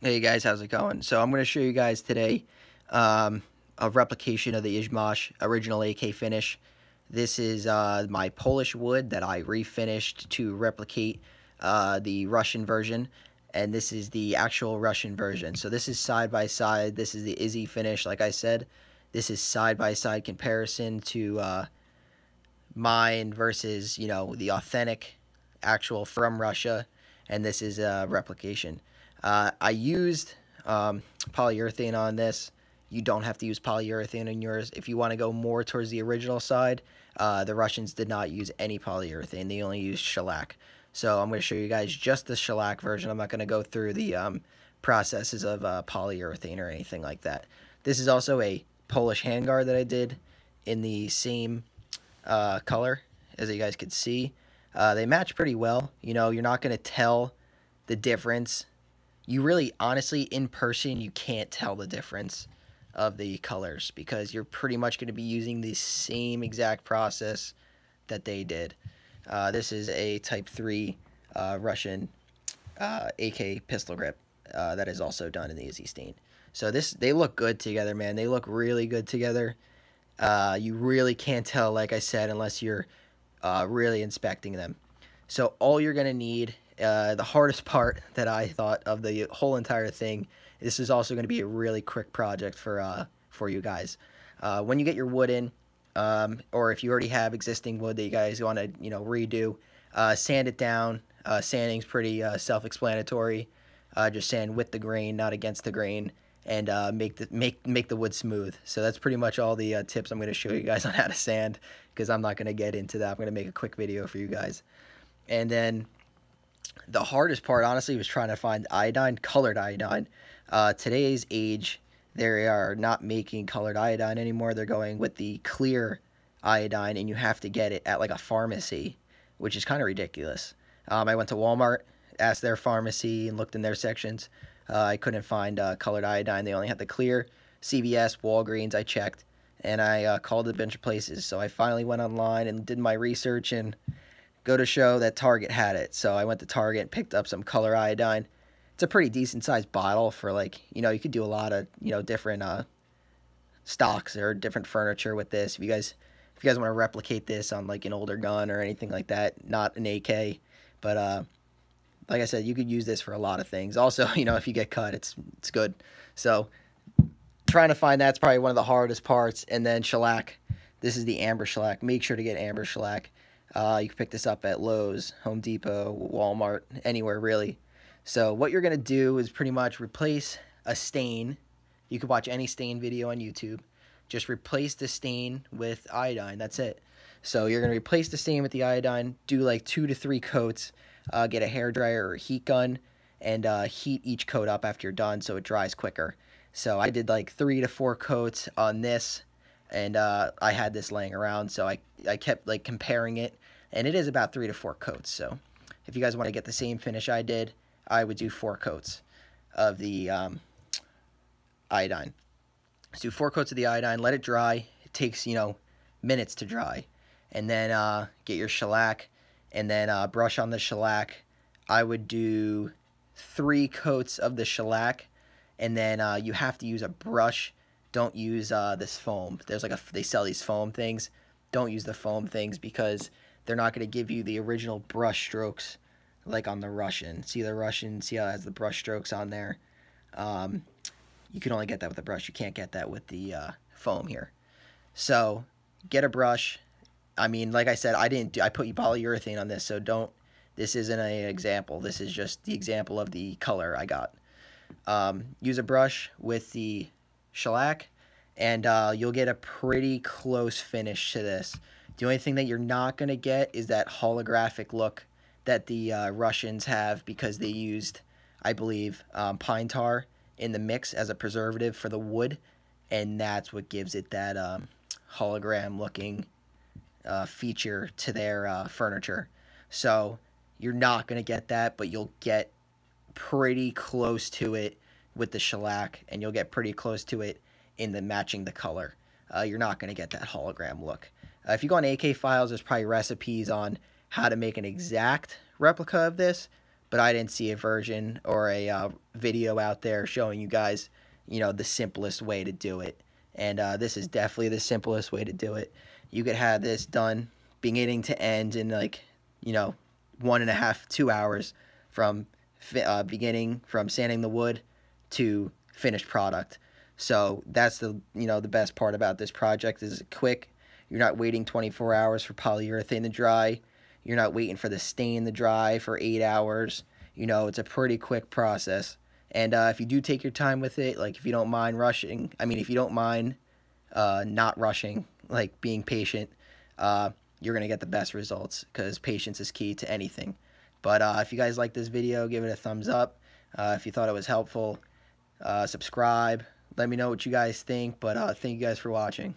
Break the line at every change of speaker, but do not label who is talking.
Hey guys, how's it going? So I'm going to show you guys today a replication of the Izhmash original AK finish. This is my Polish wood that I refinished to replicate the Russian version, and this is the actual Russian version. So this is side by side. This is the Izzy finish, like I said. This is side by side comparison to mine versus, the authentic actual from Russia, and this is a replication. I used polyurethane on this. You don't have to use polyurethane in yours. If you want to go more towards the original side, the Russians did not use any polyurethane. They only used shellac. So I'm going to show you guys just the shellac version. I'm not going to go through the processes of polyurethane or anything like that. This is also a Polish handguard that I did in the same color, as you guys could see. They match pretty well. You're not going to tell the difference. You really, honestly, in person, you can't tell the difference of the colors because you're pretty much going to be using the same exact process that they did. This is a Type 3 Russian AK pistol grip that is also done in the Izzy stain. So they look good together, man. They look really good together. You really can't tell, like I said, unless you're really inspecting them. So all you're going to need, the hardest part that I thought of the whole entire thing, this is also going to be a really quick project for you guys. When you get your wood in, or if you already have existing wood that you guys want to redo, sand it down. Sanding's pretty self-explanatory. Just sand with the grain, not against the grain, and make the wood smooth. So that's pretty much all the tips I'm going to show you guys on how to sand, because I'm not going to get into that. I'm going to make a quick video for you guys. And then the hardest part, honestly, was trying to find iodine, colored iodine. Today's age, they are not making colored iodine anymore. They're going with the clear iodine, and you have to get it at like a pharmacy, which is kind of ridiculous. I went to Walmart, asked their pharmacy, and looked in their sections. I couldn't find colored iodine. They only had the clear. CVS, Walgreens, I checked, and I called a bunch of places. So I finally went online and did my research, and go to show that Target had it. So I went to Target and picked up some color iodine. It's a pretty decent sized bottle for, like, you could do a lot of, different stocks or different furniture with this. If you guys want to replicate this on like an older gun or anything like that, not an AK, but like I said, you could use this for a lot of things. Also, if you get cut, it's good. So trying to find that's probably one of the hardest parts. And then shellac. This is the amber shellac. Make sure to get amber shellac. You can pick this up at Lowe's, Home Depot, Walmart, anywhere really. So what you're going to do is pretty much replace a stain. You can watch any stain video on YouTube. Just replace the stain with iodine. That's it. So you're going to replace the stain with the iodine, do like 2 to 3 coats, get a hairdryer or a heat gun, and heat each coat up after you're done so it dries quicker. So I did like 3 to 4 coats on this, and I had this laying around, so I kept like comparing it, and it is about 3 to 4 coats. So if you guys want to get the same finish I did, I would do 4 coats of the iodine. So do 4 coats of the iodine, let it dry. It takes, minutes to dry. And then get your shellac, and then brush on the shellac. I would do 3 coats of the shellac, and then you have to use a brush. Don't use this foam. There's like they sell these foam things. Don't use the foam things because they're not going to give you the original brush strokes like on the Russian. See the Russian? See how it has the brush strokes on there? You can only get that with a brush. You can't get that with the foam here. So get a brush. I mean, like I said, I put polyurethane on this, so don't. This isn't an example. This is just the example of the color I got. Use a brush with the shellac, and you'll get a pretty close finish to this. The only thing that you're not going to get is that holographic look that the Russians have, because they used, I believe, pine tar in the mix as a preservative for the wood, and that's what gives it that hologram looking feature to their furniture. So you're not going to get that, but you'll get pretty close to it with the shellac, and you'll get pretty close to it in the matching the color. You're not going to get that hologram look. If you go on AK Files, there's probably recipes on how to make an exact replica of this, but I didn't see a version or a video out there showing you guys, the simplest way to do it. And this is definitely the simplest way to do it. You could have this done beginning to end in like, 1.5, 2 hours from beginning, from sanding the wood to finished product. So that's the best part about this project is quick. You're not waiting 24 hours for polyurethane to dry. You're not waiting for the stain to dry for 8 hours. It's a pretty quick process. And if you do take your time with it, like if you don't mind rushing, if you don't mind not rushing, like being patient, you're going to get the best results because patience is key to anything. But if you guys like this video, give it a thumbs up. If you thought it was helpful, subscribe. Let me know what you guys think, but thank you guys for watching.